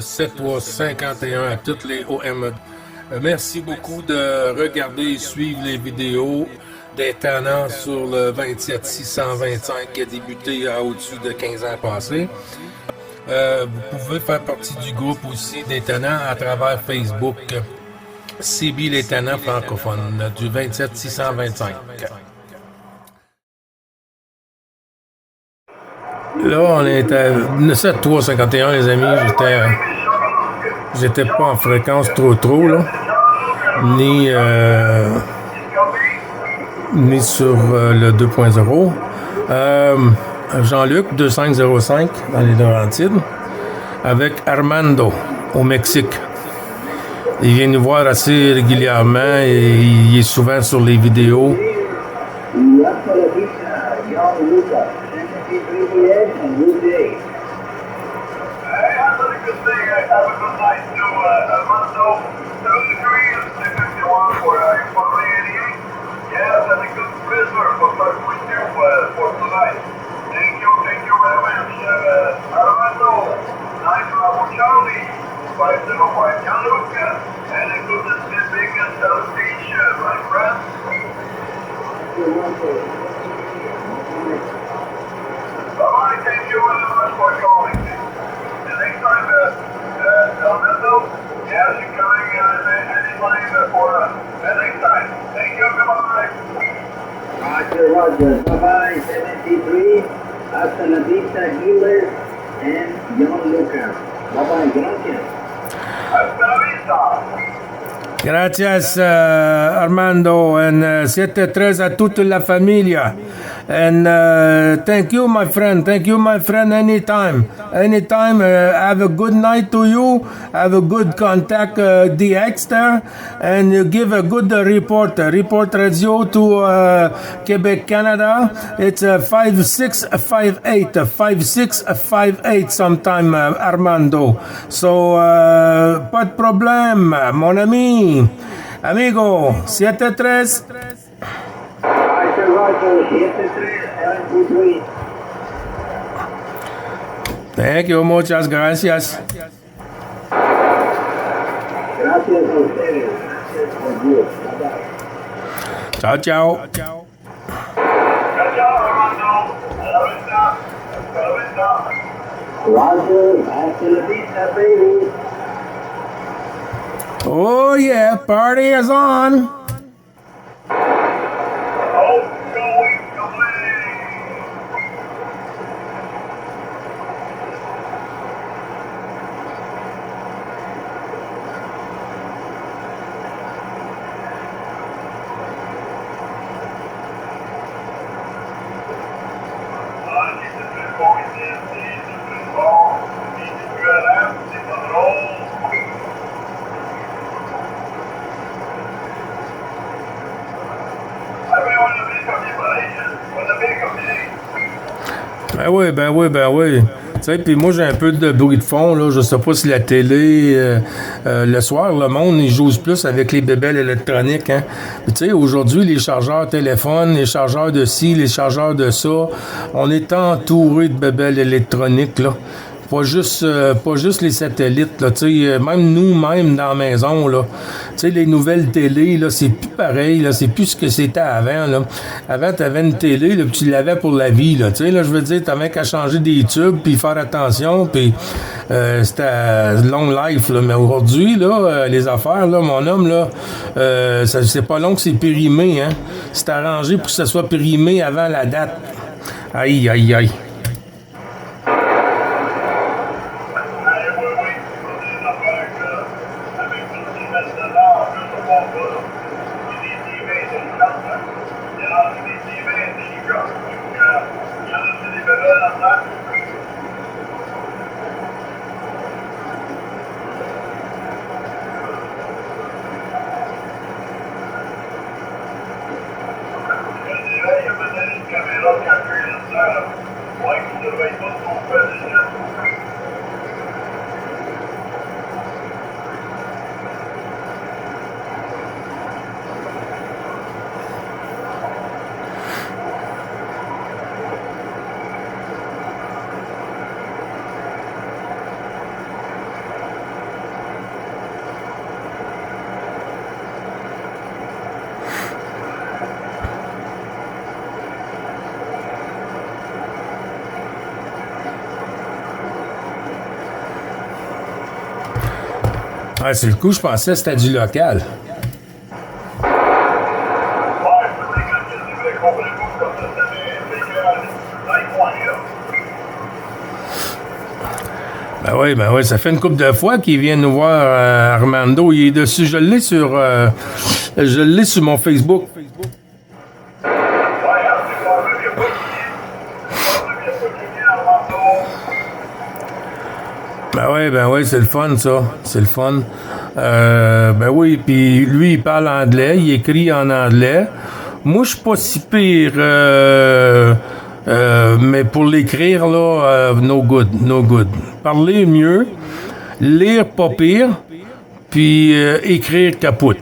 7351 à toutes les OME. Merci beaucoup de regarder et suivre les vidéos des tannants sur le 27625 qui a débuté à au-dessus de 15 ans passés. Vous pouvez faire partie du groupe aussi des tannants à travers Facebook. CB les tannants francophones du 27625. Là, on est à 7351, les amis. J'étais pas en fréquence trop, là. Ni sur le 2.0. Jean-Luc, 2505, dans les Laurentides, avec Armando, au Mexique. Il vient nous voir assez régulièrement et il est souvent sur les vidéos. Roger. Bye-bye, 73. Hasta la vista, Healer and Gianluca. Bye-bye, gracias. Hasta la vista. Gracias, Armando, and 73 a toute la familia. And thank you, my friend. Thank you, my friend, anytime. Anytime. Have a good night to you. Have a good contact, DX there. And you give a good report. Report radio to Quebec, Canada. It's 5658. 5658 sometime, Armando. So, pas de problème, mon ami. Amigo, 73. Thank you, muchas gracias. Gracias a ustedes. Chao, chao. Roger, hasta la vista, baby. Oh, yeah, party is on. Ben oui. Tu sais, puis moi, j'ai un peu de bruit de fond, là. Je sais pas si la télé, le soir, le monde, ils jouent plus avec les bébelles électroniques, hein. Puis tu sais, aujourd'hui, les chargeurs téléphones, les chargeurs de ci, les chargeurs de ça, on est entouré de bébelles électroniques, là. Pas juste les satellites, là, tu sais, même nous-mêmes dans la maison, là. Tu sais, les nouvelles télés, là, c'est plus pareil, là, c'est plus ce que c'était avant, là. Avant, t'avais une télé, là, puis tu l'avais pour la vie, là, tu sais, là, je veux dire, t'avais qu'à changer des tubes, puis faire attention, puis c'était long life, là, mais aujourd'hui, là, les affaires, là, mon homme, là, c'est pas long que c'est périmé, hein. C'est arrangé pour que ça soit périmé avant la date. Aïe, aïe, aïe. Ah, c'est le coup, je pensais que c'était du local. Ben oui, ça fait une couple de fois qu'il vient nous voir, Armando. Il est dessus. Je l'ai sur mon Facebook. Ben oui, c'est le fun, ça. C'est le fun. Ben oui, puis lui, il parle anglais, il écrit en anglais. Moi, je suis pas si pire, mais pour l'écrire, là, no good. Parler mieux, lire pas pire, puis écrire capote.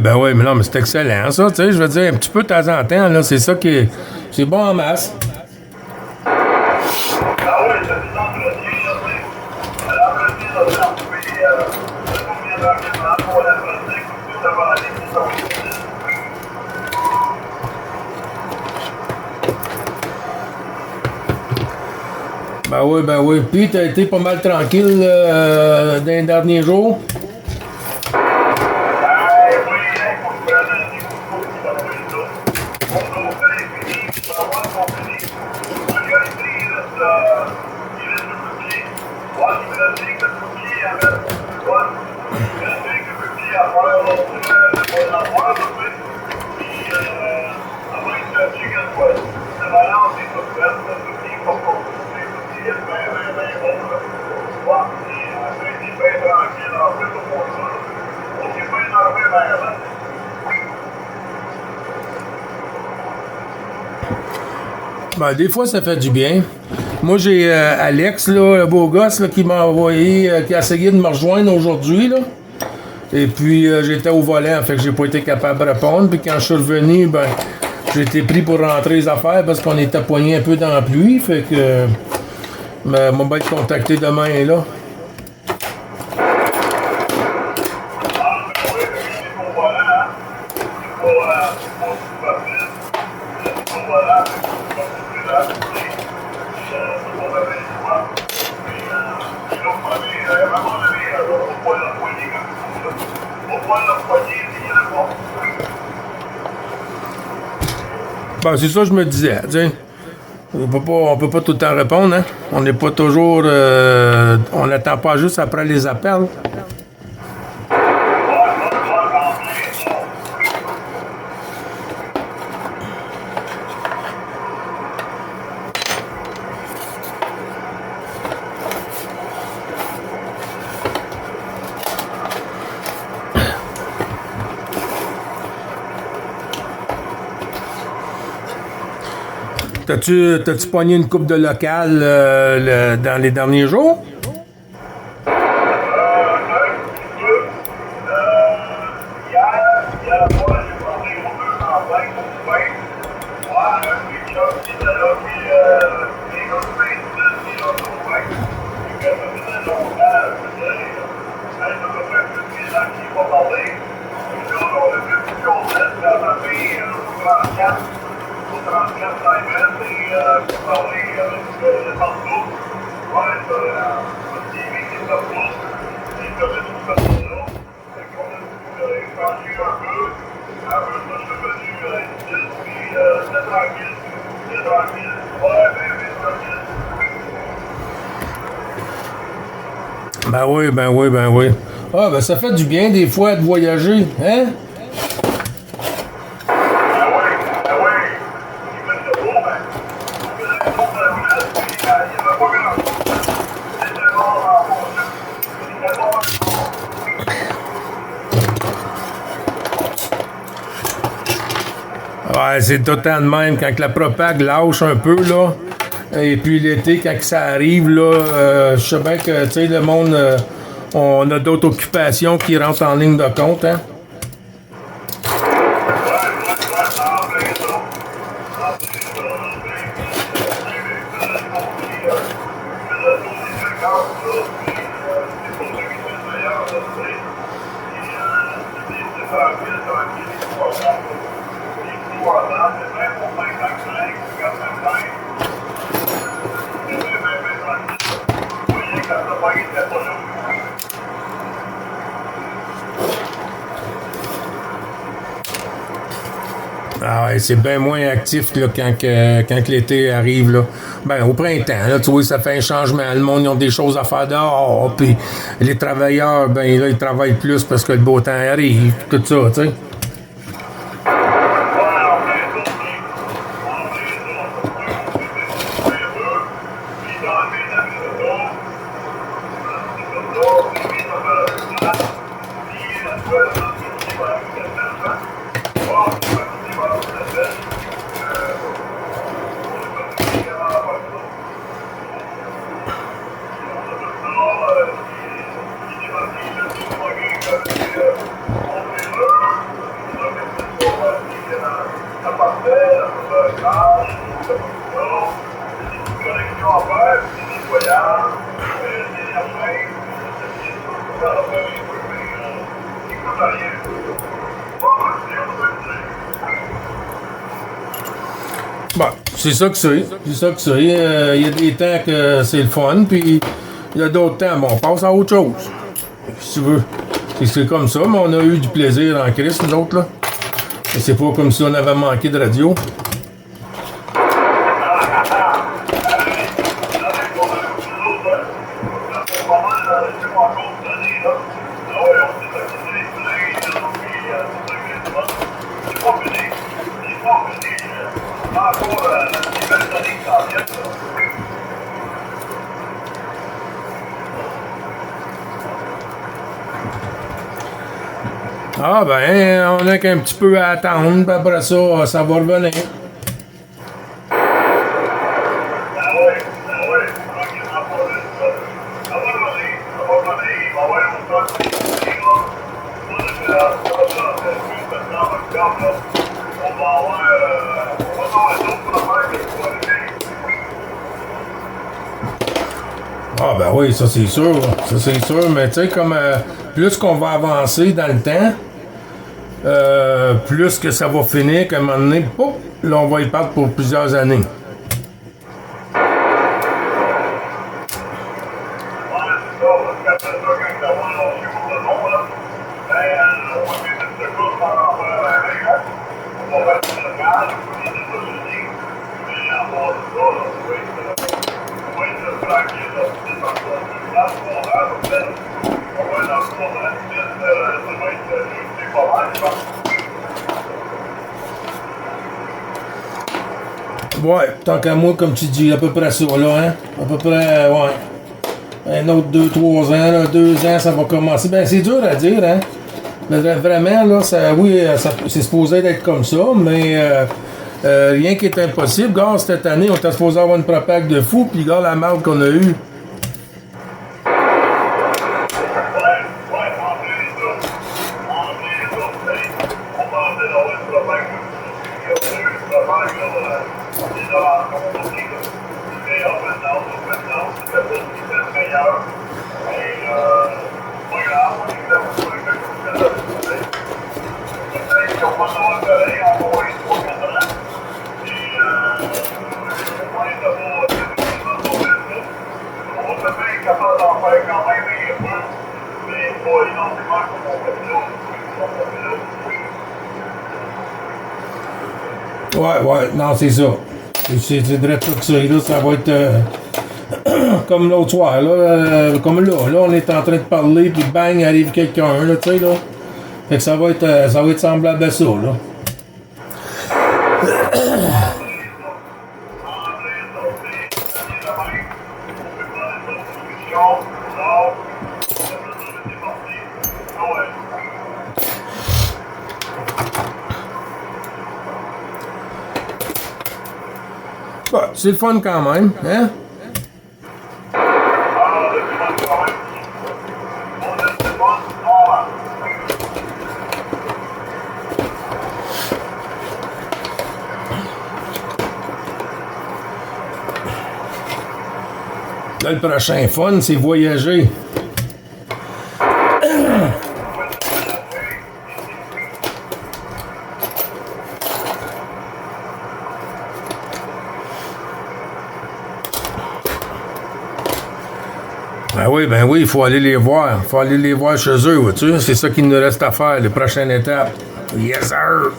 Ben oui, mais non, mais c'est excellent, ça, tu sais, je veux dire, un petit peu de temps en temps, là, c'est ça qui est... C'est bon en masse. Ben oui. Puis, t'as été pas mal tranquille dans les derniers jours? Ben, des fois, ça fait du bien. Moi, j'ai Alex, là, le beau gosse, là, qui m'a envoyé, qui a essayé de me rejoindre aujourd'hui, là. Et puis, j'étais au volant, fait que j'ai pas été capable de répondre. Puis quand je suis revenu, ben, j'ai été pris pour rentrer les affaires parce qu'on était poigné un peu dans la pluie. Fait que, ben, on va être contacté demain, là. Ben, c'est ça que je me disais. T'sais. On peut pas tout le temps répondre. Hein? On n'est pas toujours... on n'attend pas juste après les appels. T'as-tu pogné une coupe de local dans les derniers jours? Ben oui. Ah, ben ça fait du bien des fois de voyager, hein? Ouais, c'est tout le temps de même. Quand la propague lâche un peu, là, Et puis l'été, quand ça arrive, là, je sais bien que, tu sais, le monde, on a d'autres occupations qui rentrent en ligne de compte, hein. Ah ouais, c'est bien moins actif là, quand que l'été arrive. Là. Ben, au printemps, là, tu vois, ça fait un changement. Le monde, ils ont des choses à faire dehors. Puis les travailleurs, ben là, ils travaillent plus parce que le beau temps arrive. Tout ça, tu sais. Bon, c'est ça que c'est. C'est ça que c'est. Il y a des temps que c'est le fun, puis il y a d'autres temps, bon, on passe à autre chose. Si tu veux. C'est comme ça, mais on a eu du plaisir en Christ, nous autres, là. Et c'est pas comme si on avait manqué de radio. Ah ben, on a qu'un petit peu à attendre, puis après ça, ça va revenir. Ah ben oui, ça c'est sûr, mais tu sais, comme plus qu'on va avancer dans le temps, plus que ça va finir, qu'à un moment donné, pouf, là on va y perdre pour plusieurs années. Ouais, tant qu'à moi, comme tu dis, à peu près ça, là, hein? À peu près, ouais. Un autre 2-3 ans, là, 2 ans, ça va commencer. Ben, c'est dur à dire, hein? Mais vraiment, là, ça, oui, c'est supposé d'être comme ça, mais rien qui est impossible. Gars, cette année, on était supposé avoir une propague de fou, puis gars, la merde qu'on a eue. Ouais, non, c'est ça. C'est direct ça que ça, là, ça va être comme l'autre soir, là, comme là, on est en train de parler, puis bang, arrive quelqu'un, là, tu sais, là. Fait que ça va être semblable à ça, là. c'est le fun quand même, hein? Là, le prochain fun, c'est voyager. Ben oui, il faut aller les voir. Il faut aller les voir chez eux, vois-tu? C'est ça qu'il nous reste à faire, la prochaine étape. Yes, sir!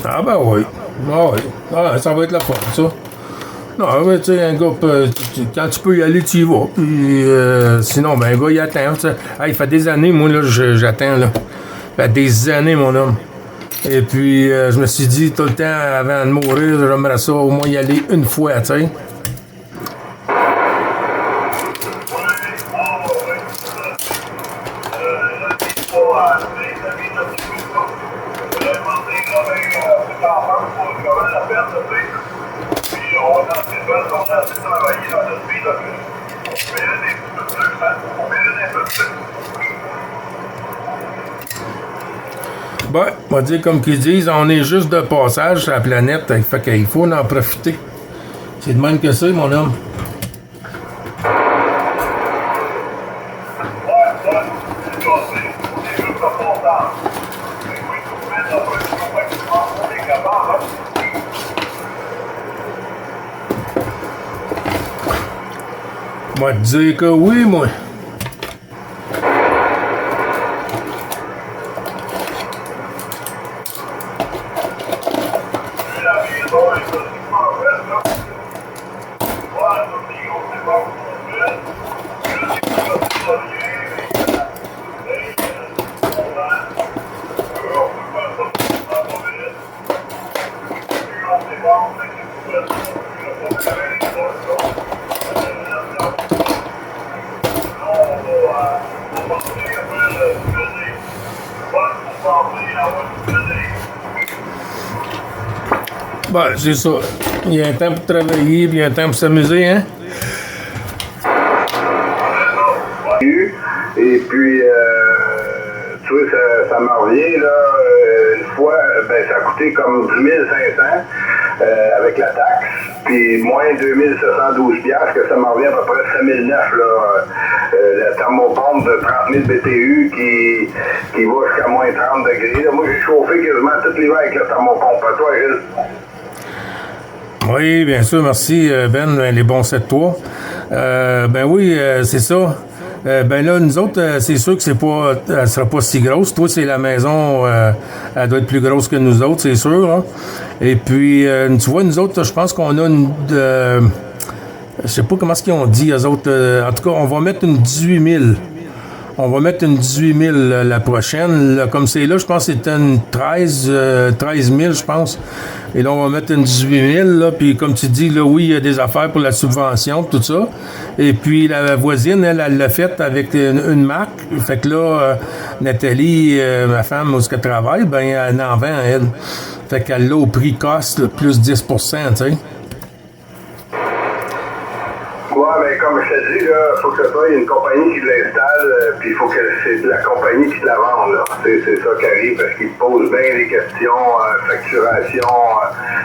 Ah ben oui. Ah oui. Ah, ça va être la fun, ça. Non, mais tu sais, un gars, quand tu peux y aller, tu y vas. Puis sinon, ben un gars, il attend. Ah, il fait des années, moi, là, j'attends, là. Ça fait des années, mon homme. Et puis, je me suis dit, tout le temps, avant de mourir, j'aimerais ça au moins y aller une fois, tu sais. Ben, on va dire comme qu'ils disent, on est juste de passage sur la planète, fait qu'il faut en profiter. C'est de même que ça, mon homme. Moi te dire que oui, moi. Ben, c'est ça. Il y a un temps pour travailler, puis il y a un temps pour s'amuser, hein? Et puis, tu vois, ça m'en revient, là, une fois, ben, ça a coûté comme 10 500 avec la taxe, puis moins 2712 $, que ça m'en revient à peu près 5009, là, la thermopompe de 30 000 BTU qui va jusqu'à moins 30 degrés. Là. Moi, j'ai chauffé quasiment tout l'hiver avec la thermopompe. À toi, Gilles? Oui, bien sûr, merci Ben, les bons 7-3. Ben oui, c'est ça. Ben là, nous autres, c'est sûr que elle sera pas si grosse. Toi, c'est la maison, elle doit être plus grosse que nous autres, c'est sûr. Hein? Et puis, tu vois, nous autres, je pense qu'on a une... je sais pas comment est-ce qu'ils ont dit, eux autres. En tout cas, on va mettre une 18 000. On va mettre une 18 000 la prochaine. Là, comme c'est là, je pense que c'était une 13 000, je pense. Et là, on va mettre une 18 000. Là, puis comme tu dis, là, oui, il y a des affaires pour la subvention, tout ça. Et puis la voisine, elle l'a fait avec une marque. Fait que là, Nathalie, ma femme, où elle travaille, ben elle en vend, elle. Fait qu'elle l'a au prix cost, là, plus 10 %, tu sais. Ouais, mais comme je te dis, là, faut que ce soit une compagnie qui l'installe, puis il faut que c'est la compagnie qui te la vende, là. C'est ça qui arrive, parce qu'ils te posent bien les questions, facturation,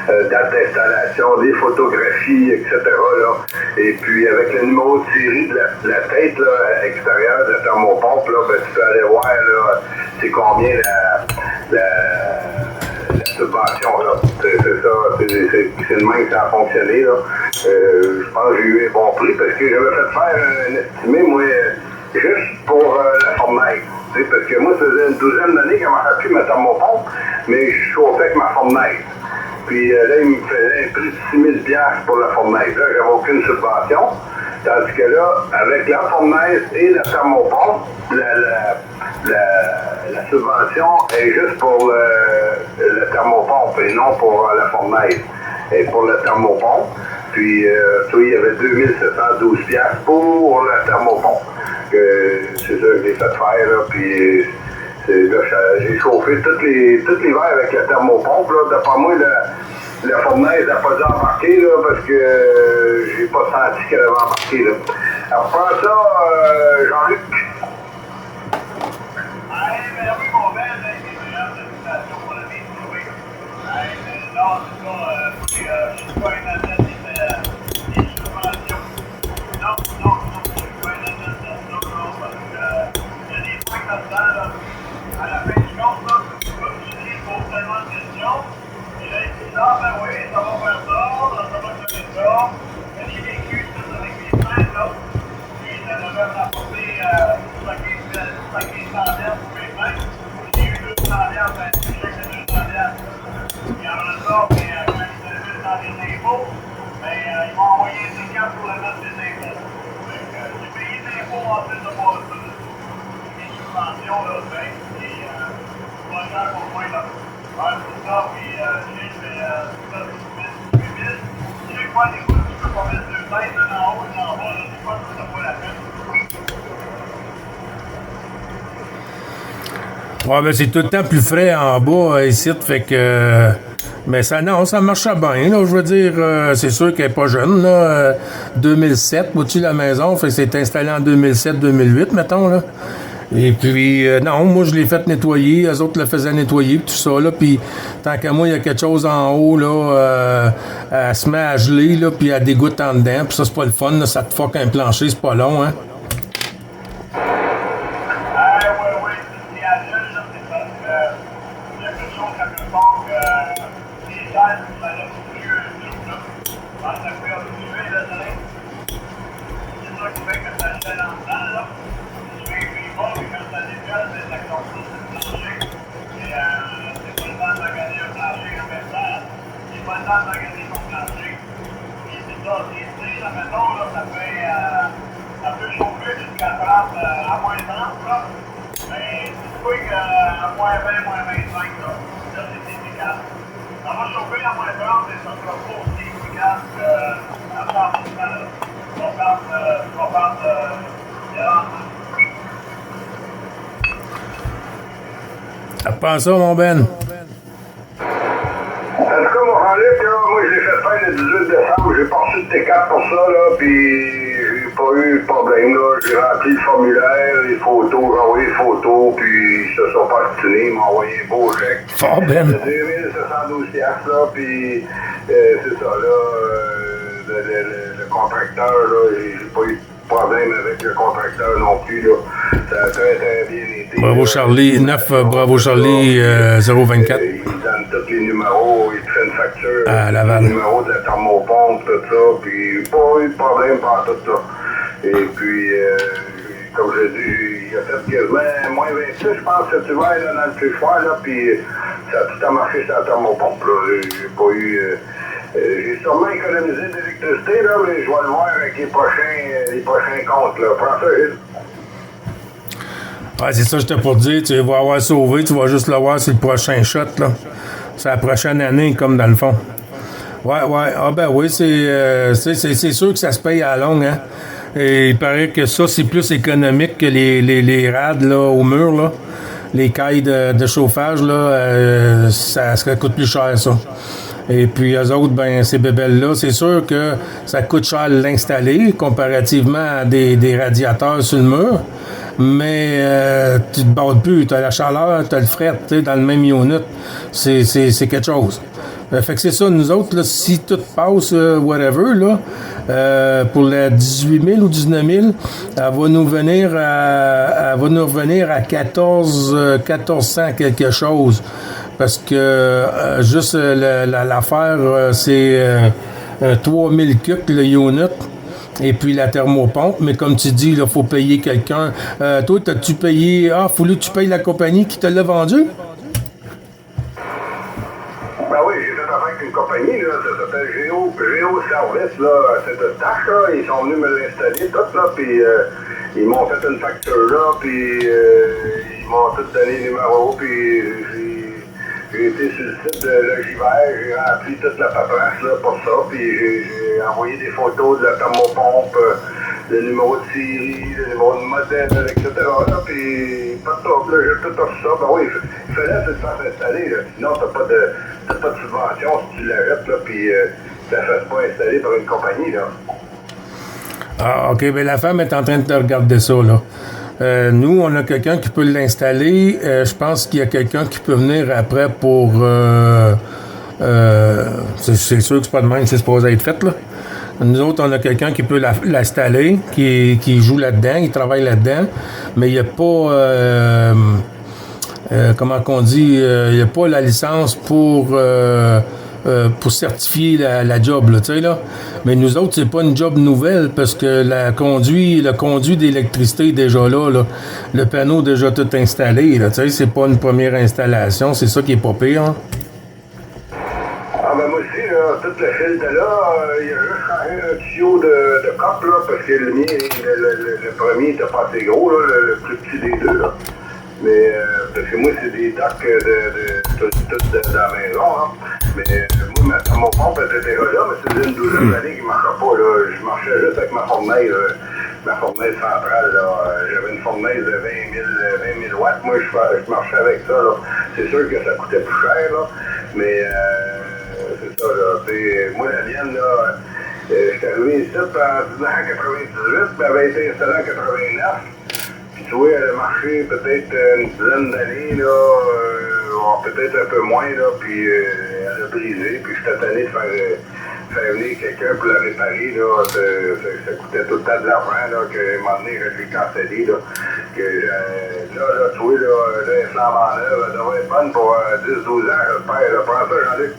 date d'installation, des photographies, etc., là. Et puis, avec le numéro de série de la tête, là, extérieure de la thermopompe, là, ben, tu peux aller voir, là, c'est combien la subvention, là. C'est ça, c'est le même que ça a fonctionné, là. je pense que j'ai eu un bon prix parce que j'avais fait faire un estimé, moi, juste pour la fournaise. Parce que moi, ça faisait une douzaine d'années que je m'en plus ma thermopompe, mais je chauffais avec ma fournaise. Puis là, il me faisait un prix de 6 000 $ pour la fournaise. Là, j'avais aucune subvention. Tandis que là, avec la fournaise et la thermopompe, la subvention est juste pour la thermopompe et non pour la fournaise. Et pour la thermopompe, puis il y avait 2712 $ pour la thermopompe. C'est ça que j'ai fait faire, là, puis là, j'ai chauffé tout l'hiver avec la thermopompe. Là. D'après moi, la fournaise n'a pas dû embarquer, là, parce que j'ai pas senti qu'elle avait embarqué. Là. Après ça, Jean-Luc. Merci, mon père, félicitations pour la vie, oui. Non, c'est ça, je suis pas un athlète des subventions. Non, je suis pas un athlète de ça, non, parce que il y a des trucs là-dedans, là. À la fin du compte, là, comme tu dis, il pose tellement de questions. Et là, il dit, ah, ben oui, ça va faire ça, ça va faire ça. Il y a des vécus, tout avec les scènes, là. Puis, ça devait rapporter 15 centaines pour mes mains. J'ai eu 200 $, ben, je sais que c'est 200 $. Et en même temps, quand ils se dans les impôts, ben, ils m'ont envoyé un ticket pour le mettre des impôts. Donc, j'ai payé des impôts en plus de moi, ça. Les subventions, là, ben, c'est pas cher pour moi, là. Ouais, c'est ça, puis j'ai fait ça, 8 000. Chaque fois, des fois, tu peux pas mettre deux têtes, un en haut, un en bas, là, des fois, ça vaut la peine. Ouais, ben c'est tout le temps plus frais en bas ici, fait que. Mais ça, non, ça marchait bien, là, je veux dire, c'est sûr qu'elle n'est pas jeune, là. 2007, au-dessus de la maison, fait que c'est installé en 2007-2008, mettons, là. Et puis, non, moi, je l'ai fait nettoyer, eux autres le faisaient nettoyer, tout ça, là, puis tant qu'à moi, il y a quelque chose en haut, là, elle se met à geler, là, puis elle dégoûte en dedans, puis ça, c'est pas le fun, là, ça te fuck un plancher, c'est pas long, hein. Ça peut chauffer jusqu'à 30 à moins 30, là. Mais c'est pas qu'à moins 20, moins 25, là. Là, c'est efficace. Ça va chauffer à moins 30, mais ça sera pas aussi efficace à 100%, là. On va perdre des rendements. Apprends ça, mon Ben. En tout cas, mon Jean-Luc, moi, je l'ai fait faire le 18 décembre. J'ai pas reçu de T4 pour ça, là, puis j'ai pas eu de problème, là. J'ai rempli le formulaire, les photos, j'ai envoyé les photos, puis ils se sont pas obstinés, ils m'ont envoyé un beau chèque. Fort, Ben. De 2712 $, là, puis c'est ça, là, le contracteur, là, j'ai pas eu de problème avec le contracteur non plus, là. Ça a très, très bien été. Bravo Charlie, 9 Bravo Charlie 024. Il donne tous les numéros, il te fait une facture. À Laval. Le numéro de la thermopompe, tout ça, puis pas eu de problème par tout ça. Et puis, comme je dis, il a fait quasiment moins 26, je pense, cet hiver, là, dans le séchoir, là, puis ça a tout à marché sur la thermopompe, là. J'ai pas eu... j'ai sûrement économisé de l'électricité, là, mais je vais le voir avec les prochains comptes, là. Prends ça, Gilles. Ouais, c'est ça, j'étais pour dire, tu vas avoir sauvé, tu vas juste le voir sur le prochain shot, là. C'est la prochaine année, comme dans le fond. Ouais. Ah ben oui, c'est sûr que ça se paye à la longue, hein. Et il paraît que ça, c'est plus économique que les rades, là, au mur, là. Les cailles de chauffage, là, ça coûte plus cher, ça. Et puis, eux autres, ben, ces bébelles-là, c'est sûr que ça coûte cher l'installer comparativement à des radiateurs sur le mur. Mais tu te bats plus, tu as la chaleur, tu as le fret, dans le même unit. C'est quelque chose. Fait que c'est ça, nous autres, là, si tout passe, whatever, là, pour les 18 000 ou 19 000, elle va nous revenir à 1400 quelque chose. Parce que juste l'affaire, c'est 3000 cucs le unit. Et puis la thermopompe, mais comme tu dis, il faut payer quelqu'un. Toi, t'as-tu payé... Ah, faut que tu payes la compagnie qui te l'a vendu? Ben oui, j'ai fait affaire avec une compagnie, là, ça s'appelle Géo Service, là, c'est de tâche, là. Ils sont venus me l'installer, tout, là, puis ils m'ont fait une facture, là, puis ils m'ont tout donné le numéro, puis j'ai été sur le site de Logivert, j'ai rempli toute la paperasse, là, pour ça, puis j'ai envoyé des photos de la thermopompe, le numéro de série, le numéro de modèle, etc., là, puis pas de trouble, là, j'ai tout reçu ça. Ben oui, il fallait se faire installer, là. Sinon t'as pas de subvention si tu l'arrêtes, là, puis ça ne fait pas installer par une compagnie, là. Ah, OK. Ben la femme est en train de te regarder ça, là. Nous, on a quelqu'un qui peut l'installer. Je pense qu'il y a quelqu'un qui peut venir après pour... c'est sûr que c'est pas de même, c'est supposé être fait, là. Nous autres, on a quelqu'un qui peut l'installer, qui joue là-dedans, il travaille là-dedans, mais il n'y a pas... comment qu'on dit, il n'y a pas la licence pour certifier la job, là, tu sais, là. Mais nous autres, c'est pas une job nouvelle parce que le conduit d'électricité est déjà là. Le panneau est déjà tout installé, là, tu sais, c'est pas une première installation, c'est ça qui est pas pire, hein. Ah ben moi aussi, là, tout le fil de là, il y a juste changé un tuyau de coque, là, parce que le mien, le premier était pas assez gros, là, le plus petit des deux, là. Mais, parce que moi, c'est des docks de la maison, hein. Mais moi, mon pompe était déjà là, mais c'est une douzaine d'années qui ne marchait pas, là. Je marchais juste avec ma fournaise centrale, là. J'avais une fournaise de 20 000 watts. Moi, je marchais avec ça, là. C'est sûr que ça coûtait plus cher, là. Mais, c'est ça, là. Moi, la mienne, là, j'étais arrivé ici en 1998, mais elle avait été installée en 89. Puis tu vois, elle a marché peut-être une dizaine d'années, là, peut-être un peu moins, là, puis elle a brisé, puis j'étais tanné de faire venir quelqu'un pour la réparer, là, ça coûtait tout le temps de l'argent, là, qu'à un moment donné, je l'ai cancellé, là, que, là, tu vois, là, les flambant neuve, elle devrait être bonne pour 10-12 ans, j'espère, là, prends ça, Jean-Luc.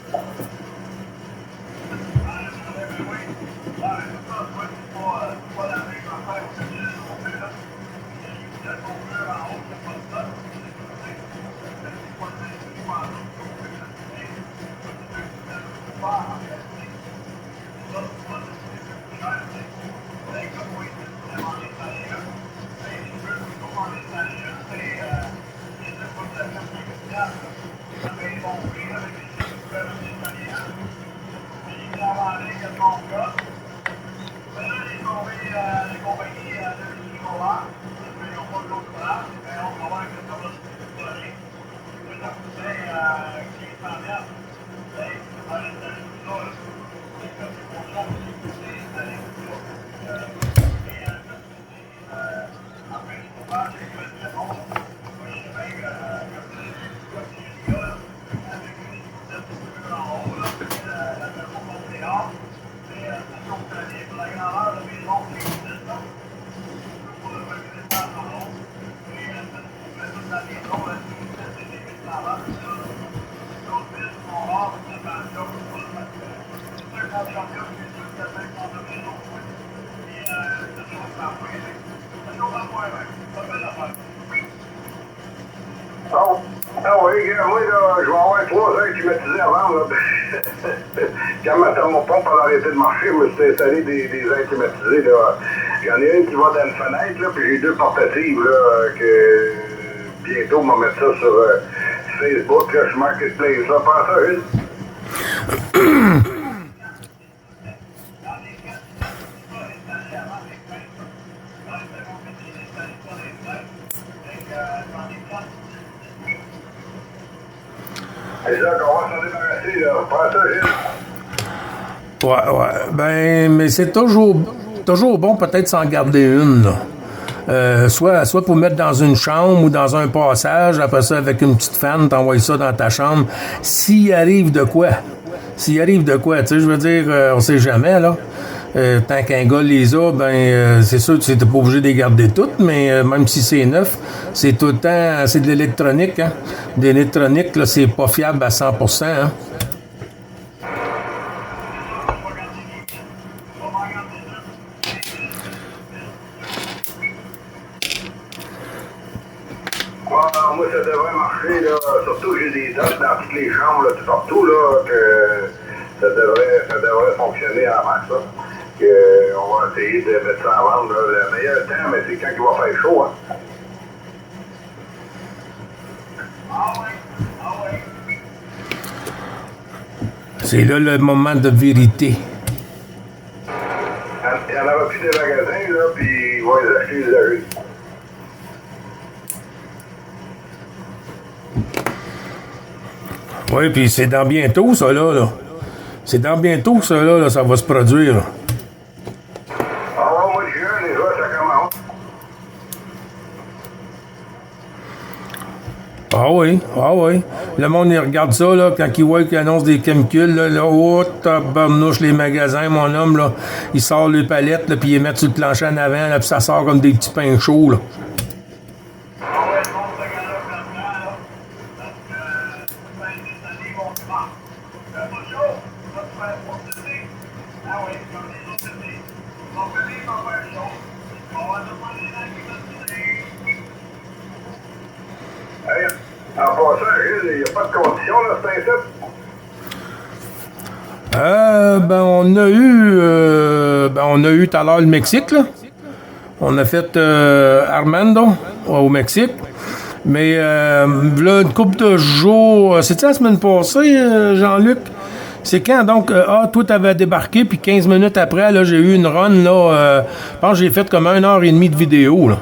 Ah oui, moi, là, je vais avoir 3 heures climatisées avant, là. Quand ma thermopompe a arrêté de marcher, je me suis installé des airs climatisés, là. J'en ai une qui va dans une fenêtre, là, puis j'ai 2 portatives, là, que bientôt, on va mettre ça sur Facebook, là, je marketplace, là. Prends ça, une. Et là, on va s'en débarrasser, là. Prends ça, Gilles. Ouais. Ben, mais c'est toujours bon peut-être s'en garder une, là. Soit pour mettre dans une chambre ou dans un passage, après ça, avec une petite fan, t'envoies ça dans ta chambre. S'il arrive de quoi, tu sais, je veux dire, on sait jamais, là. Tant qu'un gars les a, c'est sûr que tu n'es pas obligé de les garder toutes, mais même si c'est neuf, c'est tout le temps, c'est de l'électronique, hein. De l'électronique, là, c'est pas fiable à 100%, hein. Ah, moi, ça devrait marcher, là. Surtout que j'ai des dates dans toutes les chambres, là, tout partout, là, que ça devrait fonctionner en masse, là. On va essayer de mettre ça en vente, là. Le meilleur temps, mais c'est quand il va faire chaud, hein. C'est là le moment de vérité. Il n'y en aura plus de magasins, là, puis ils vont les acheter les rue. Oui, puis c'est dans bientôt, ça, là. C'est dans bientôt que ça, là, ça va se produire. Là. Ah, au mois de juin, les autres, ça commence. Ah oui. Le monde, il regarde ça, là, quand il voit qu'il annonce des chemicals, là, oh, tabarnouche, les magasins, mon homme, là, il sort les palettes, là, puis il les met sur le plancher en avant, là, puis ça sort comme des petits pains chauds, là. Hey, en passant, il n'y a pas de condition, là, c'est un site. On a eu tout à l'heure le Mexique, là. On a fait Armando au Mexique. Mais là, une couple de jours, c'était la semaine passée, Jean-Luc? C'est quand, donc, toi, t'avais débarqué, puis 15 minutes après, là, j'ai eu une run, là, je pense que j'ai fait comme 1h30 de vidéo, là.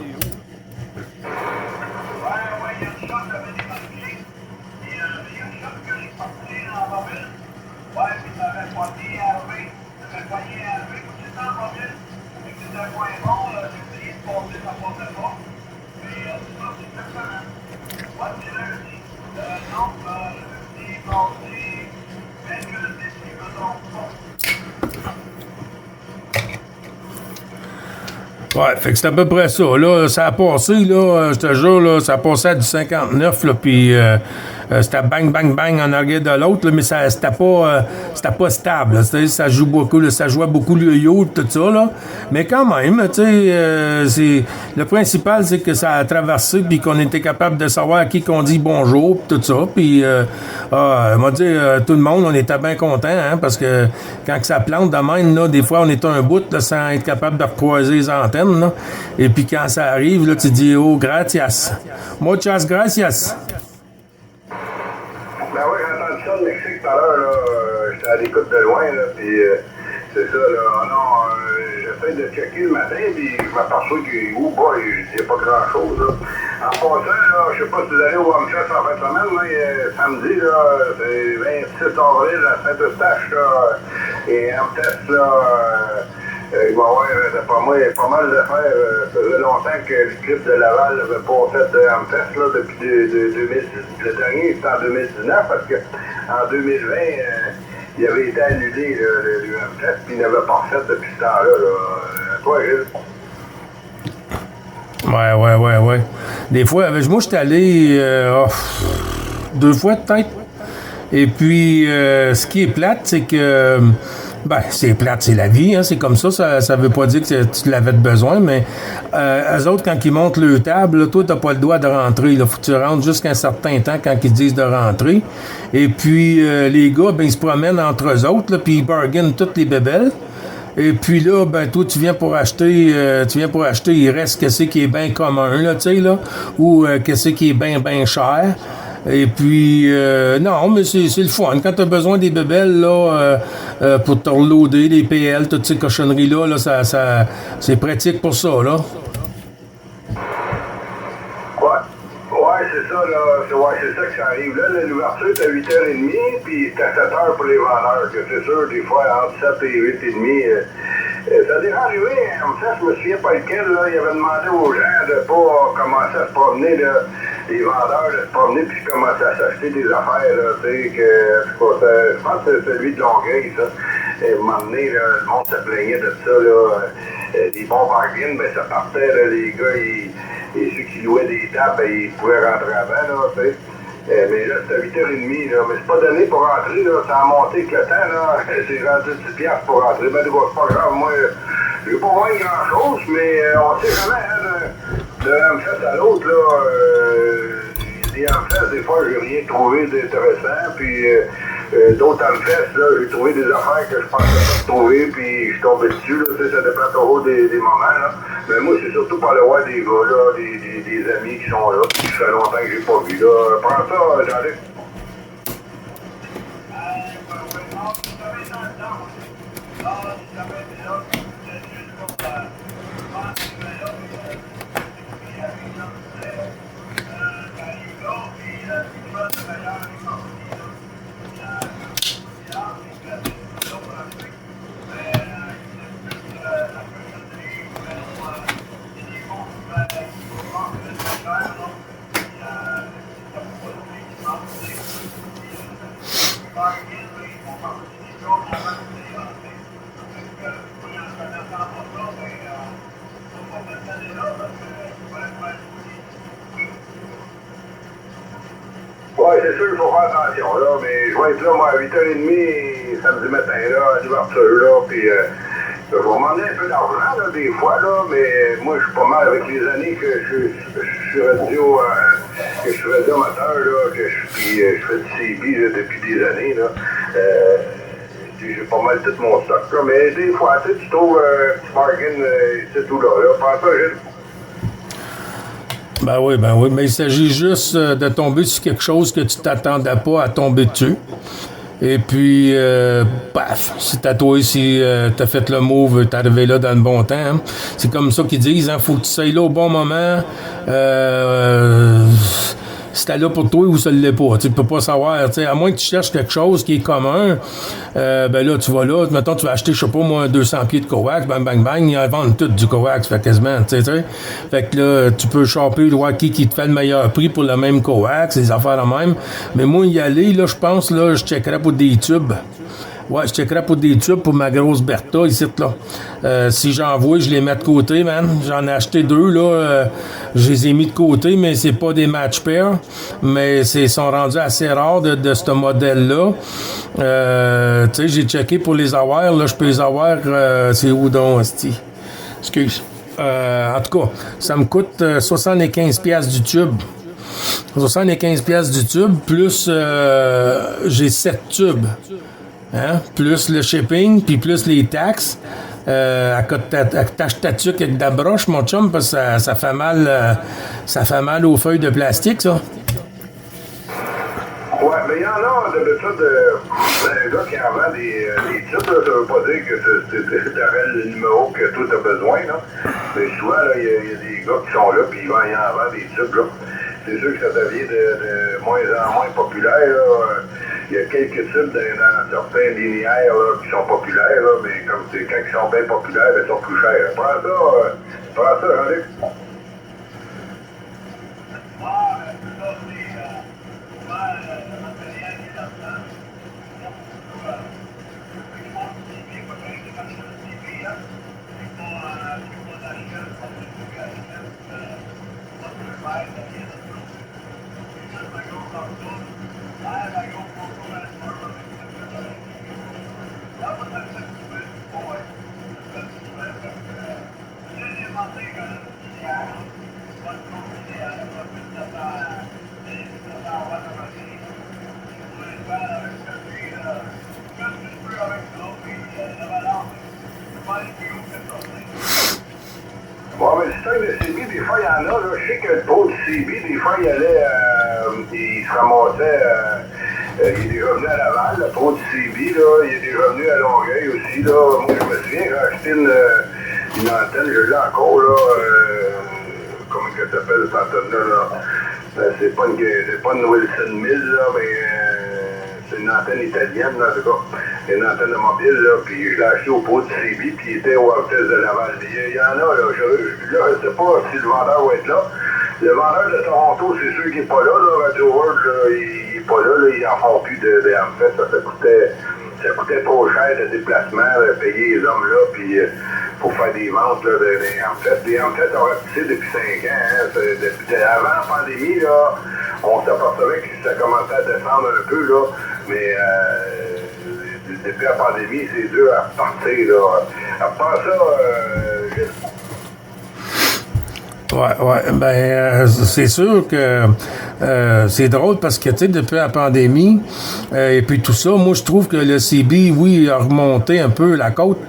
Ouais, fait que c'est à peu près ça. Là, ça a passé, là, je te jure, là, ça a passé à du 59, là, puis c'était bang, bang, bang en arrière de l'autre, là, mais c'était pas stable. Là, ça joue beaucoup, là, ça jouait beaucoup le yo, tout ça, là. Mais quand même, tu sais, le principal, c'est que ça a traversé, puis qu'on était capable de savoir à qui qu'on dit bonjour, tout ça, puis on va dire, tout le monde, on était bien contents, hein, parce que quand ça plante de même, là, des fois, on est un bout, là, sans être capable de recroiser les antennes, là. Et puis quand ça arrive, là, tu dis, oh, gracias. Muchas gracias. Ben oui, j'ai entendu ça de Mexique tout à l'heure, là. J'étais à l'écoute de loin, là, puis c'est ça, là. Non, j'essaie de checker le matin, puis je m'aperçois qu'il n'y a pas grand-chose, là. En passant, là, je sais pas si vous allez au Hamfest en fin de semaine, là, samedi, là, c'est 26 avril à Saint-Eustache, là, et Hamfest, là, il va y avoir, d'après moi, pas mal d'affaires. Ça faisait longtemps que le clip de Laval n'avait pas fait de Hamfest, là, depuis 2010. Le dernier, c'était en 2019, parce qu'en 2020, il avait été annulé, le Hamfest, puis il n'avait pas fait depuis ce temps-là. Là. Toi, Gilles? Ouais. Des fois, moi, j'étais allé 2 fois peut-être. Et puis, ce qui est plate, c'est que... Ben, c'est plate, c'est la vie, hein, c'est comme ça, ça veut pas dire que tu l'avais de besoin, mais eux autres, quand ils montent le table, là, toi, t'as pas le droit de rentrer, là, faut que tu rentres jusqu'à un certain temps quand ils te disent de rentrer. Et puis, les gars, ben, ils se promènent entre eux autres, là, puis ils bargainent toutes les bébelles. Et puis là, ben, toi, tu viens pour acheter, il reste qu'est-ce qui est bien commun, là, tu sais, là, ou qu'est-ce qui est bien cher. Et puis, non, mais c'est le fun. Quand tu as besoin des bébelles, là, pour te reloader, les PL, toutes ces cochonneries-là, là, ça, c'est pratique pour ça, là. Ouais, c'est ça, là. C'est ça que ça arrive. Là, l'ouverture est à 8h30, puis c'est à 7h pour les vendeurs. Que c'est sûr, des fois, entre 7 et 8h30, ça a déjà arrivé, en fait, je me souviens pas lequel, là, il avait demandé aux gens de pas commencer à se promener, là, les vendeurs de se promener puis commencer à s'acheter des affaires, là, tu sais, je pense que c'est celui de Longueuil, ça. Et à un moment donné, là, le monde se plaignait de ça, là, des bons bargains, ben ça partait, là, les gars, et ceux qui louaient des tables, ben, ils pouvaient rentrer avant, là, tu sais. Mais là, c'est à 8h30, là. Mais c'est pas donné pour rentrer, là. Ça a monté avec le temps, là. C'est rendu 10$ pour rentrer. Ben, c'est pas grave. Moi, j'ai pas moins grand-chose, mais on sait jamais, hein, de Hamfest à l'autre, là. puis en fait, des fois, j'ai rien trouvé d'intéressant, puis d'autres en fait, là, j'ai trouvé des affaires que je pensais pas trouver, puis je suis tombé dessus, là, tu sais, ça dépend toujours des moments, là. Mais moi, c'est surtout par le voir des gars, là, des amis qui sont là, puis ça fait longtemps que j'ai pas vu, là. Prends ça, Jean-Luc. Ouais, c'est sûr qu'il faut faire attention, là, mais je vais être là, moi, à 8h30, samedi matin, là, à l'ouverture, là, puis je vais demander un peu d'argent, là, des fois, là, mais moi, je suis pas mal avec les années que je suis radio, que je suis radioamateur, là, puis je fais du CB, là, depuis des années, là. J'ai pas mal tout mon stock, là, mais des fois, tu trouves un petit bargain, c'est tout là, Prends ça, Gilles. Ben oui, mais il s'agit juste de tomber sur quelque chose que tu t'attendais pas à tomber dessus. Et puis, paf, c'est à toi si t'as fait le move, t'es arrivé là dans le bon temps. Hein. C'est comme ça qu'ils disent, hein, faut que tu sois là au bon moment. C'était là pour toi ou ça ne l'est pas. Tu peux pas savoir. À moins que tu cherches quelque chose qui est commun, ben là, tu vas là. Mettons, tu vas acheter, je sais pas moi, 200 pieds de coax, bang, bang, bang, ils en vendent tout du coax, fait quasiment, tu sais. Fait que là, tu peux choper qui te fait le meilleur prix pour le même coax, les affaires la même. Mais moi, y aller, là, je pense, là, je checkerais pour des tubes. Ouais, je checkerais pour des tubes pour ma grosse Bertha ici, là. Si j'en vois, je les mets de côté, man. J'en ai acheté 2, là. Je les ai mis de côté, mais c'est pas des match pairs. Mais ils sont rendus assez rares de ce modèle-là. Tu sais, j'ai checké pour les avoir. Là, je peux les avoir. C'est où donc, esti? Excuse. En tout cas, ça me coûte 75$ du tube. 75$ du tube, plus j'ai 7 tubes. Hein? Plus le shipping, puis plus les taxes. Attache ta tuque avec de la broche, mon chum, parce que ça fait mal aux feuilles de plastique, ça. Ouais, mais il y en a d'habitude, un gars qui en vend des tubes, là, ça veut pas dire que t'aurais le numéro que toi t'as besoin, là. Mais souvent, là, il y a des gars qui sont là, puis ils en vendent des tubes, là. C'est sûr que ça devient de moins en moins populaire, là. Il y a quelques tubes dans certains linéaires là, qui sont populaires, là, mais comme c'est quand ils sont bien populaires, ils sont plus chers. Prends ça, Jean-Luc. Bon, mais le stock de CB, des fois, il y en a. Là. Je sais que le pot de CB, des fois, il allait, il se ramassait, il est déjà venu à Laval, le pot de CB, là, il est déjà venu à Longueuil aussi. Là. Moi, je me souviens, j'ai acheté une antenne, je l'ai encore, là, comment elle s'appelle cette antenne-là? Là? C'est pas une Wilson 1000, là, mais c'est une antenne italienne, là, en tout cas. Une antenne mobile, là, puis je l'ai acheté au pot de CB, puis il était au Hôtel de Laval. Il y en a, là, je sais pas si le vendeur va être là. Le vendeur de Toronto, c'est sûr qu'il n'est pas là, Radio World, là, il n'est pas là, ils n'en font plus de Amfest, ça coûtait trop cher de déplacement, payer les hommes là, puis pour faire des ventes là, Amfest. Les Amfest ont rapetissé depuis 5 ans, hein, avant la pandémie, là, on s'apercevait que ça commençait à descendre un peu, là, mais depuis la pandémie, c'est dur à repartir, là. À part ça, Ouais. Ben, c'est sûr que c'est drôle parce que, tu sais, depuis la pandémie et puis tout ça, moi, je trouve que le CB, oui, a remonté un peu la côte.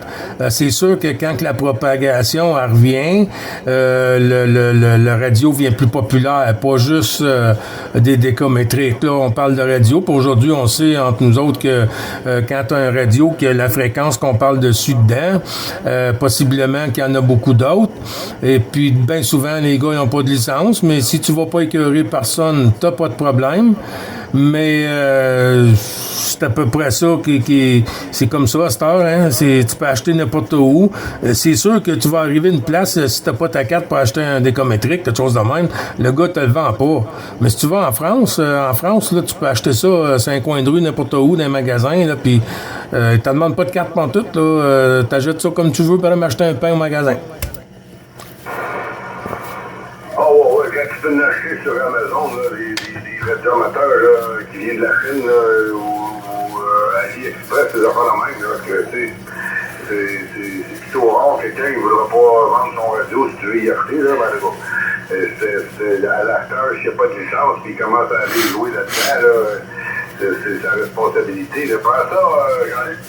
C'est sûr que quand que la propagation elle revient, le radio vient plus populaire, pas juste des décométriques. Là, on parle de radio. Puis aujourd'hui, on sait entre nous autres que quand tu as un radio, que la fréquence qu'on parle dessus dedans, possiblement qu'il y en a beaucoup d'autres. Et puis, bien souvent, les gars n'ont pas de licence, mais si tu vas pas écœurer personne, t'as pas de problème. Mais c'est à peu près ça qui c'est comme ça à cette heure, hein? Tu peux acheter n'importe où. C'est sûr que tu vas arriver à une place, si t'as pas ta carte pour acheter un décométrique, quelque chose de même, le gars te le vend pas. Mais si tu vas en France, là, tu peux acheter ça sur un coin de rue, n'importe où, dans un magasin, là, puis ils te demandent pas de carte pantoute, là, t'achètes ça comme tu veux, pour aller m'acheter un pain au magasin. Ouais, quand tu peux l'acheter sur Amazon, là, les réformateurs là, qui viennent de la Chine là, ou AliExpress, ces affaires de même, là, que c'est plutôt rare que quelqu'un ne voudra pas vendre son radio si tu veux y acheter, là, ben, c'est à l'acheteur, s'il n'y a pas de licence, puis il commence à aller jouer là-dedans, là, c'est sa responsabilité. Là. Prends ça, Jean-Luc.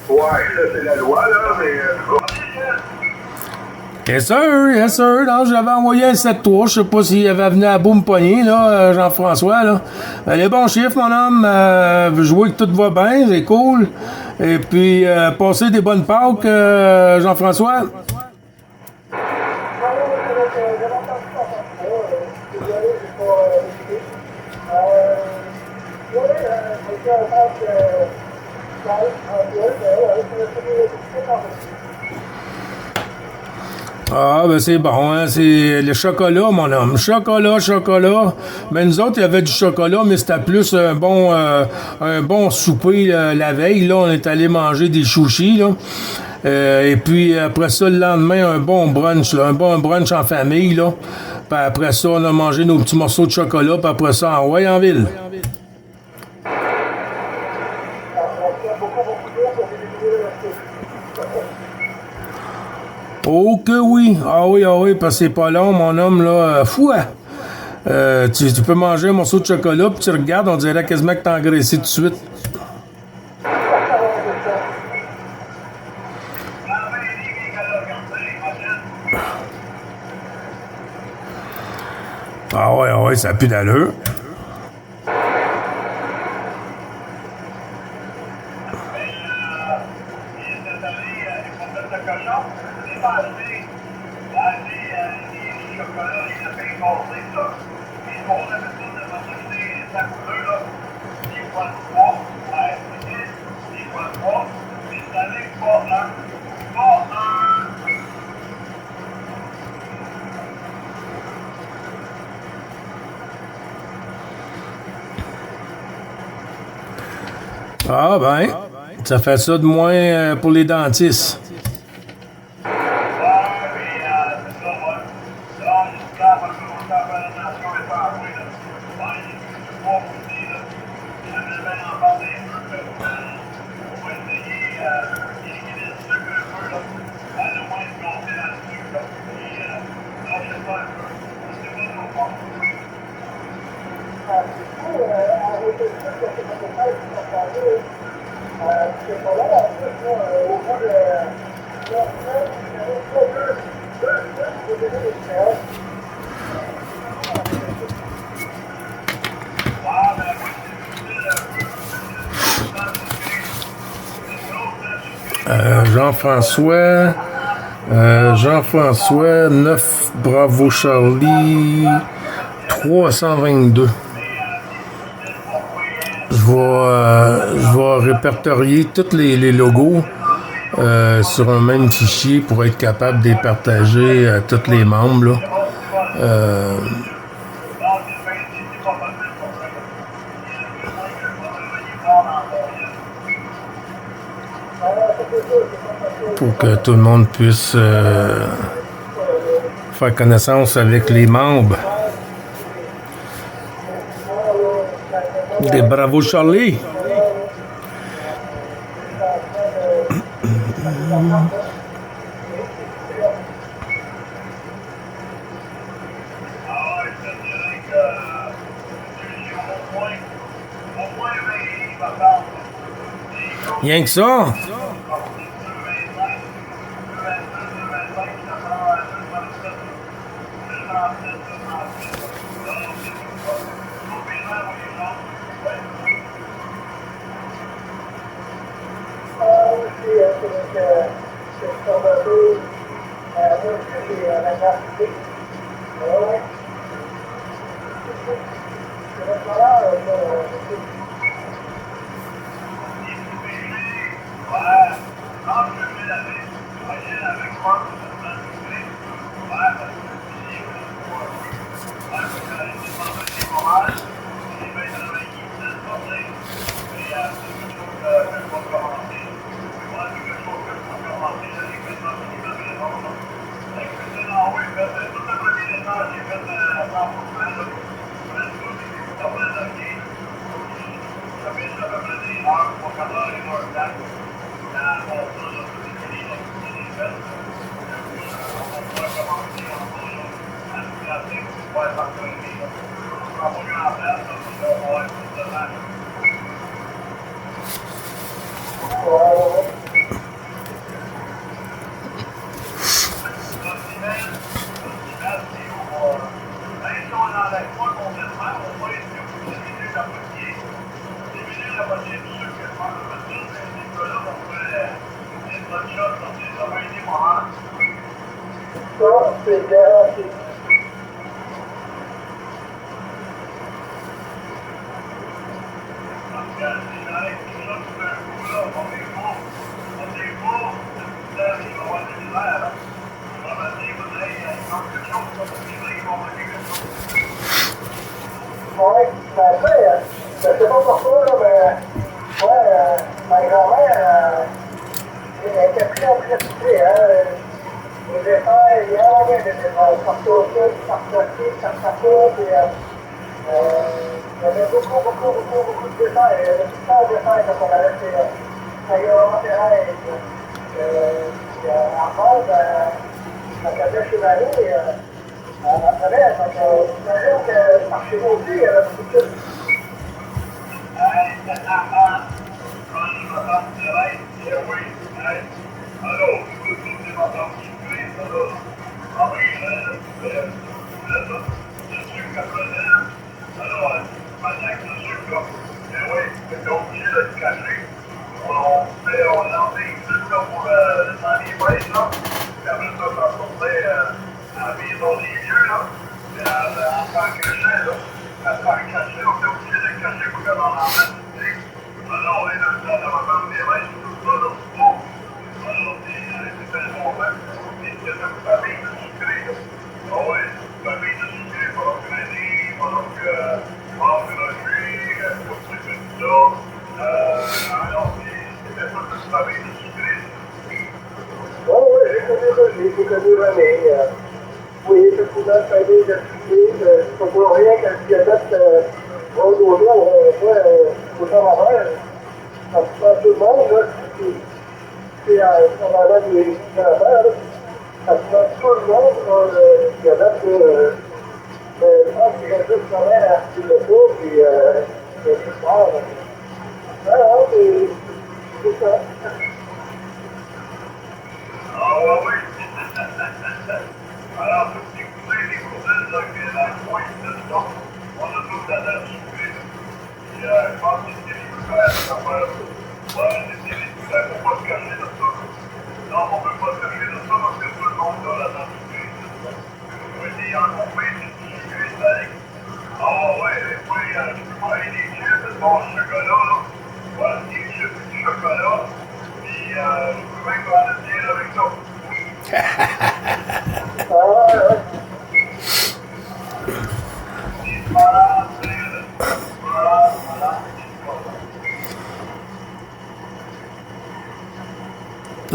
Ouais, ça c'est la loi, là, mais... Yes sir. Non, je l'avais envoyé un 7-3. Je sais pas s'il avait venu à bout me pogner, là, Jean-François, là. Les bons chiffres, mon homme. Je vois que tout va bien, c'est cool. Et puis, passez des bonnes Pâques, Jean-François. Ah, ben c'est bon, hein? C'est le chocolat, mon homme. Chocolat. Mais nous autres, il y avait du chocolat, mais c'était plus un bon souper la veille. Là, on est allé manger des sushis, là. Et puis après ça, le lendemain, un bon brunch en famille, là. Puis après ça, on a mangé nos petits morceaux de chocolat, puis après ça, en ville. Oh que oui! Ah oui, parce que c'est pas long, mon homme, là. Tu peux manger un morceau de chocolat, puis tu regardes, on dirait quasiment que t'as engraissé tout de suite. Ah ouais, ça a plus d'allure. Ah ben, ça fait ça de moins pour les dentistes. Jean-François, 9 Bravo Charlie, 322. Je vais répertorier tous les logos sur un même fichier pour être capable de les partager à tous les membres, là. pour que tout le monde puisse faire connaissance avec les membres des Bravo Charlie. Rien que ça.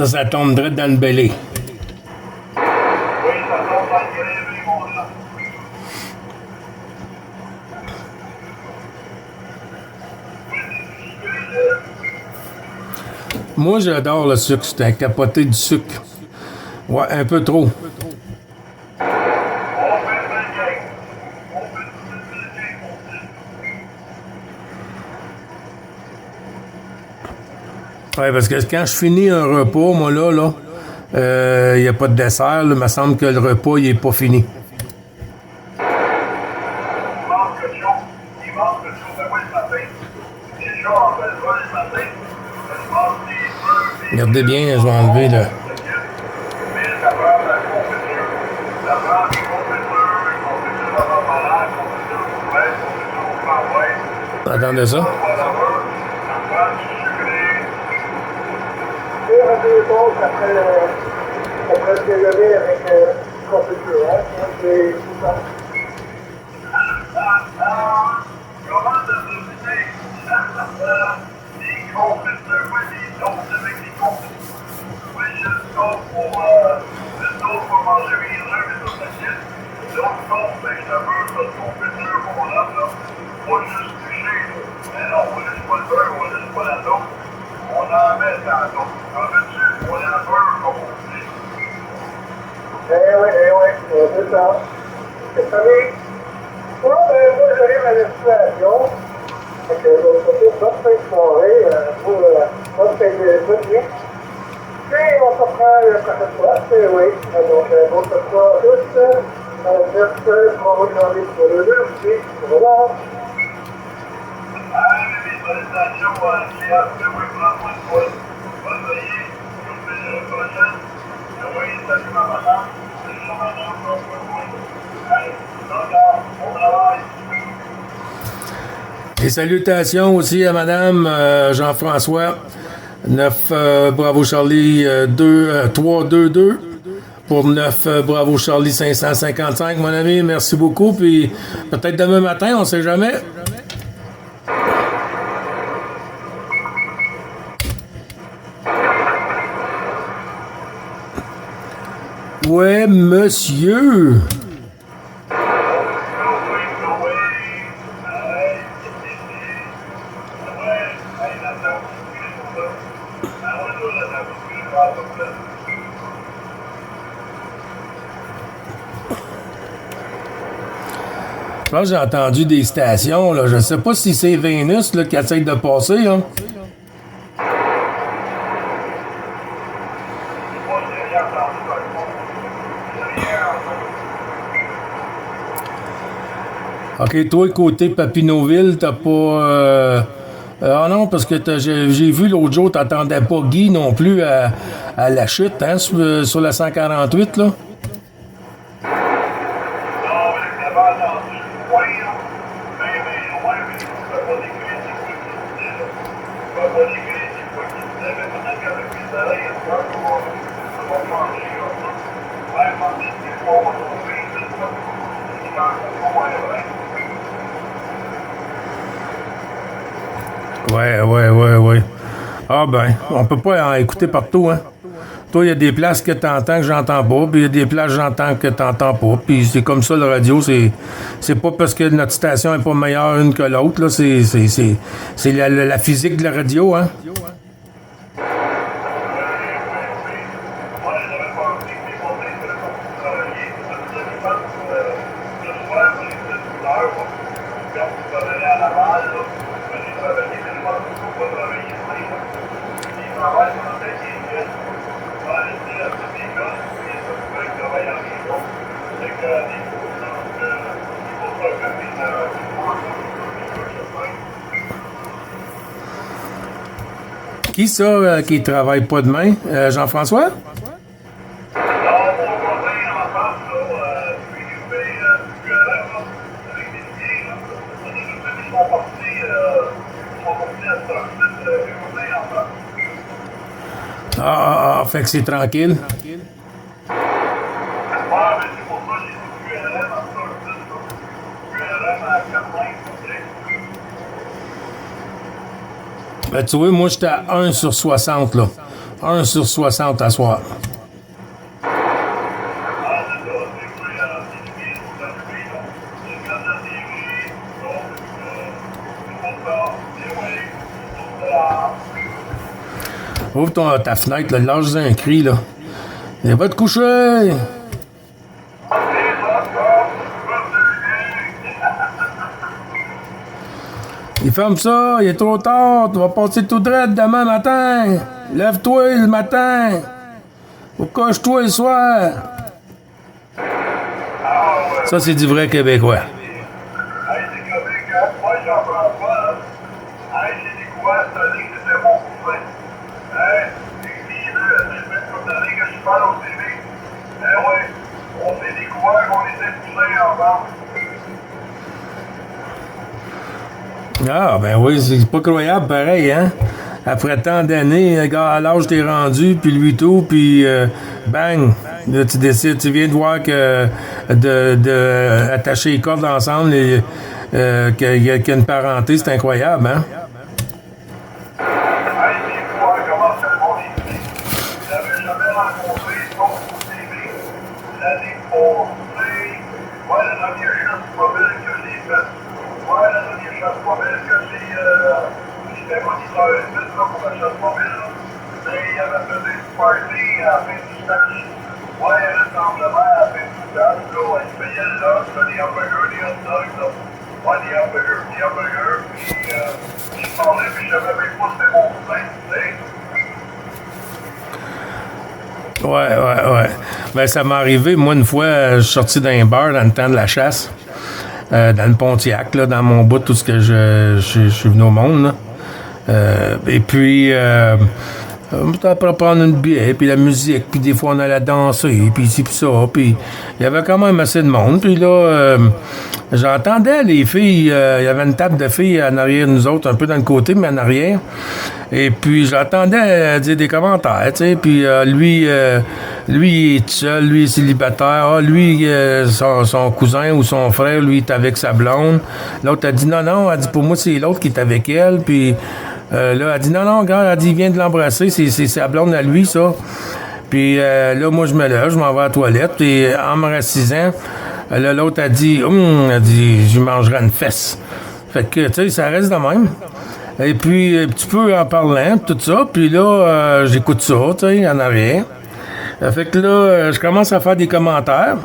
Ça tombe direct dans le belly. Oui, ça tombe dans le gré, mon là. Moi, j'adore le sucre. C'est un capoté du sucre. Ouais, un peu trop. Ouais, parce que quand je finis un repas, moi là, il n'y a pas de dessert, là, il me semble que le repas, il n'est pas fini. Il manque quelque chose. Il manque quelque chose. Ben, moi, le matin, déjà, en fait, le matin, je mange des œufs. Regardez bien, je vais enlever le... Mais ça prend de la confiture. Ça prend des confitures à l'emballage, confitures au poulet, confitures au framboise. Attendez ça. Ça prend du sucré. Et on fait les choses après le déjeuner avec confiture, hein? C'est tout ça. Comment te deviner? Des confitures, oui, des toasts avec des confitures. Oui, j'ai une sauce pour manger mes œufs, mais ça, c'est kit. L'autre sauce, ben, je te veux, ça, de confiture qu'on a, là. Pas juste touché, mais non, on laisse pas le beurre, on laisse pas la sauce. On en met dans la sauce. En veux-tu? On la beurre, comme on dit. Oui, c'est ça. C'est ça, mais moi, j'arrive à la situation. Fait que l'autre côté, bonne fin de soirée, bonne fin de nuit. Puis, on se prend le prochaine fois, c'est oui. Donc, bon, ce soir, tous, merci, bravo, Jean-Luc, pour le deux aussi. Au revoir. Allez, mes salutations à Léa, que oui, prends soin de toi. Bonne veillée, je vous fais la prochaine. Oui, salut ma madame, salut ma madame, prends soin de toi. Allez, bon travail. Et salutations aussi à Madame Jean-François 9 Bravo Charlie 322 pour 9 Bravo Charlie 555, mon ami. Merci beaucoup. Puis peut-être demain matin, on sait jamais. Ouais, monsieur. Je pense que j'ai entendu des stations, là. Je sais pas si c'est Vénus là, qui essaie de passer. Là. OK, toi, côté Papineauville, t'as pas... Ah non, parce que j'ai vu l'autre jour, t'attendais pas Guy non plus à la chute, hein, sur la 148, là. Ouais. Ah ben, on peut pas en écouter partout, hein. Toi, il y a des places que t'entends que j'entends pas, puis il y a des places que j'entends que t'entends pas. Puis c'est comme ça, le radio, c'est pas parce que notre station est pas meilleure une que l'autre, là. C'est la physique de la radio, hein. Qui ça qui travaille pas demain? Jean-François? Fait que c'est tranquille. Ben, tu vois, moi, j'étais à 1 sur 60, là. 1 sur 60 à soir. Ouvre ta fenêtre, là, lâche un cri, là. Il va te coucher! Il ferme ça, il est trop tard, tu vas passer tout droit demain matin. Lève-toi le matin. Ou couche-toi le soir. Ça, c'est du vrai québécois. Hey, c'est comique, hein? Moi, j'en prends pas, hein? Hey, j'ai découvert cette année que c'était mon cousin. Hein? Et puis, ça fait comme l'année que je parle au TV. Eh oui, on s'est découvert qu'on était cousins ensemble. Ah, ben oui, c'est pas croyable, pareil, hein? Après tant d'années, le gars, à l'âge t'es rendu, puis lui tout, puis bang! Là, tu décides, tu viens de voir que de attacher les cordes ensemble, qu'il y a une parenté, c'est incroyable, hein? Hey, c'est quoi, comment ça le monde est ici? Je l'avais jamais rencontré son TV l'année passée. Ouais, la dernière chasse mobile que j'ai faite. Ouais, la dernière chasse mobile que j'étais moniteur vite là, pour la chasse mobile. Mais il avait fait des parties à la fin du stage. Ouais, il y avait rassemblement à la fin du stage. Là, il payait le lunch, des hamburgers, des hot dogs. Là. Ouais, des hamburgers. Puis je parlais, puis je savais même pas c'était mon cousin. Tu sais. Ouais. Ben, ça m'est arrivé, moi, une fois, je suis sorti d'un bar dans le temps de la chasse, dans le Pontiac, là, dans mon bout, tout ce que je suis venu au monde, là. Et puis, après prendre une bière, puis la musique, puis des fois on allait danser, puis ci, puis ça, puis il y avait quand même assez de monde. Puis là, j'entendais les filles, il y avait une table de filles en arrière de nous autres, un peu dans le côté, mais en arrière. Et puis j'entendais dire des commentaires, tu sais, puis lui, il est seul, lui, il est célibataire. Ah, lui, son cousin ou son frère, lui, est avec sa blonde. L'autre a dit non, elle dit pour moi, c'est l'autre qui est avec elle, puis... là, elle dit non, regarde, elle dit, il vient de l'embrasser, c'est sa blonde à lui, ça. Puis là, moi, je me lève, je m'en vais à la toilette, puis en me rassisant, là, l'autre a dit, elle dit, je mangerai une fesse. Fait que, tu sais, ça reste de même. Et puis, un petit peu en parlant, tout ça, puis là, j'écoute ça, tu sais, en arrière. Fait que là, je commence à faire des commentaires.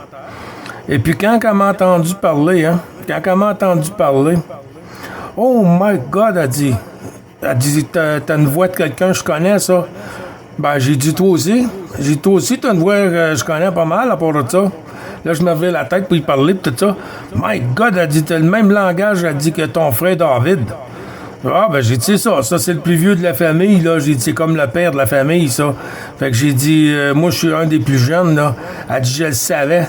Et puis, quand elle m'a entendu parler, oh my God, elle dit, t'as une voix de quelqu'un que je connais, ça. Ben, j'ai dit, toi aussi, t'as une voix que je connais pas mal à part de ça. Là, je me levais la tête pour y parler, pis tout ça. My God, elle dit, t'as le même langage, elle dit, que ton frère David. Ah, ben, j'ai dit, ça, c'est le plus vieux de la famille, là. J'ai dit, c'est comme le père de la famille, ça. Fait que j'ai dit, moi, je suis un des plus jeunes, là. Elle dit, je le savais.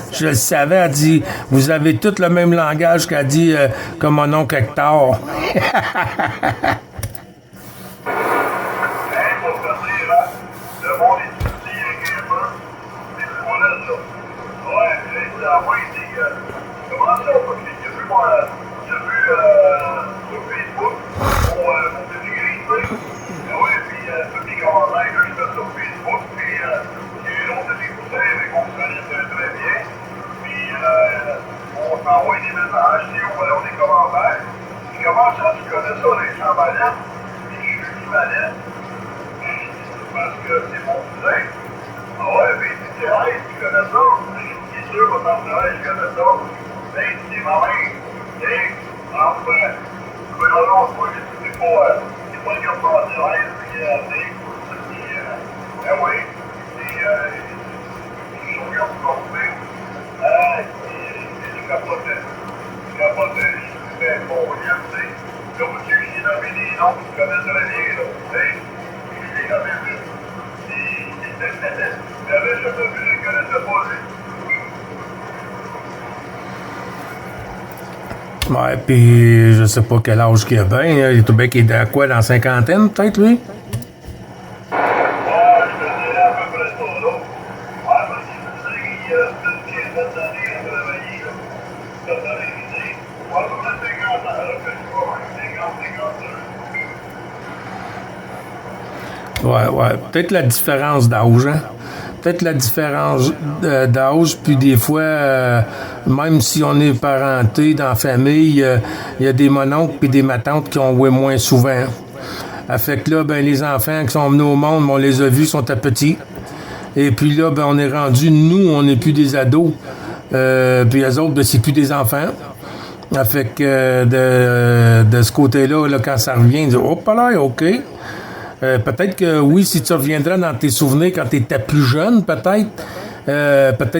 Elle dit, vous avez tous le même langage qu'elle dit, comme mon oncle Hector. Parce que c'est mon cousin. Ah ouais, mais tu dis, hey, tu connais ça? C'est sûr, votre entourage, je connais ça. Ben, c'est ma mère. Hey, enfin, mais non, moi, c'est pas le garçon à Thérèse, puis, ben oui, c'est son garçon complet. C'est capoté. Je fais bon, rien, tu sais. Là, monsieur, j'ai nommé des noms, tu connais très bien, là, tu sais. Je l'ai jamais vu. J'avais jamais vu, je ne connaissais pas, lui. Ouais, puis je sais pas quel âge qu'il a bien. Il est tout bien qu'il est à quoi, dans la cinquantaine, peut-être, lui? Je te dirais à peu près ça, là. Ouais, parce qu'il me disait qu'il a une quinzaine d'années à travailler, là. Ça t'a révisé. Ouais, à peu près 50 ans, là, que je vois, 50, 52. Ouais. Peut-être la différence d'âge, hein? Peut-être la différence d'âge, puis des fois, même si on est parenté dans la famille, il y a des mononcles puis des matantes qui ont joué moins souvent. Fait que là, ben, les enfants qui sont venus au monde, on les a vus, sont à petits. Et puis là, ben, on est rendu, nous, on n'est plus des ados. Puis eux autres, ben, c'est plus des enfants. Fait que de ce côté-là, là, quand ça revient, on dit « Oh, pas là, OK ». Peut-être que oui, si tu reviendras dans tes souvenirs quand tu étais plus jeune, peut-être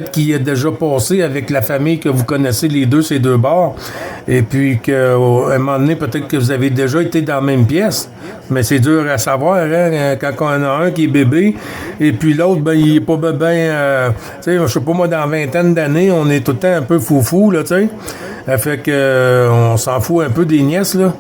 qu'il est déjà passé avec la famille que vous connaissez les deux, ces deux bars, et puis qu'à un moment donné, peut-être que vous avez déjà été dans la même pièce, mais c'est dur à savoir, hein, quand on a un qui est bébé, et puis l'autre, ben, il est pas bien, tu sais, je sais pas moi, dans vingtaine d'années, on est tout le temps un peu foufou, là, tu sais, fait que on s'en fout un peu des nièces, là.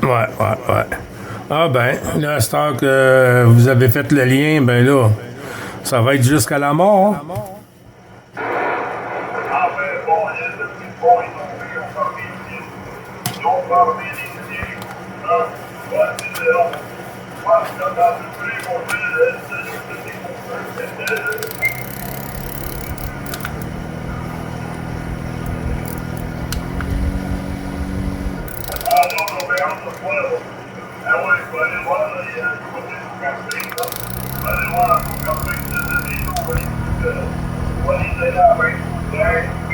Ouais. Ah ben, là, à cette heure que vous avez fait le lien, ben là, ça va être jusqu'à la mort. What he said,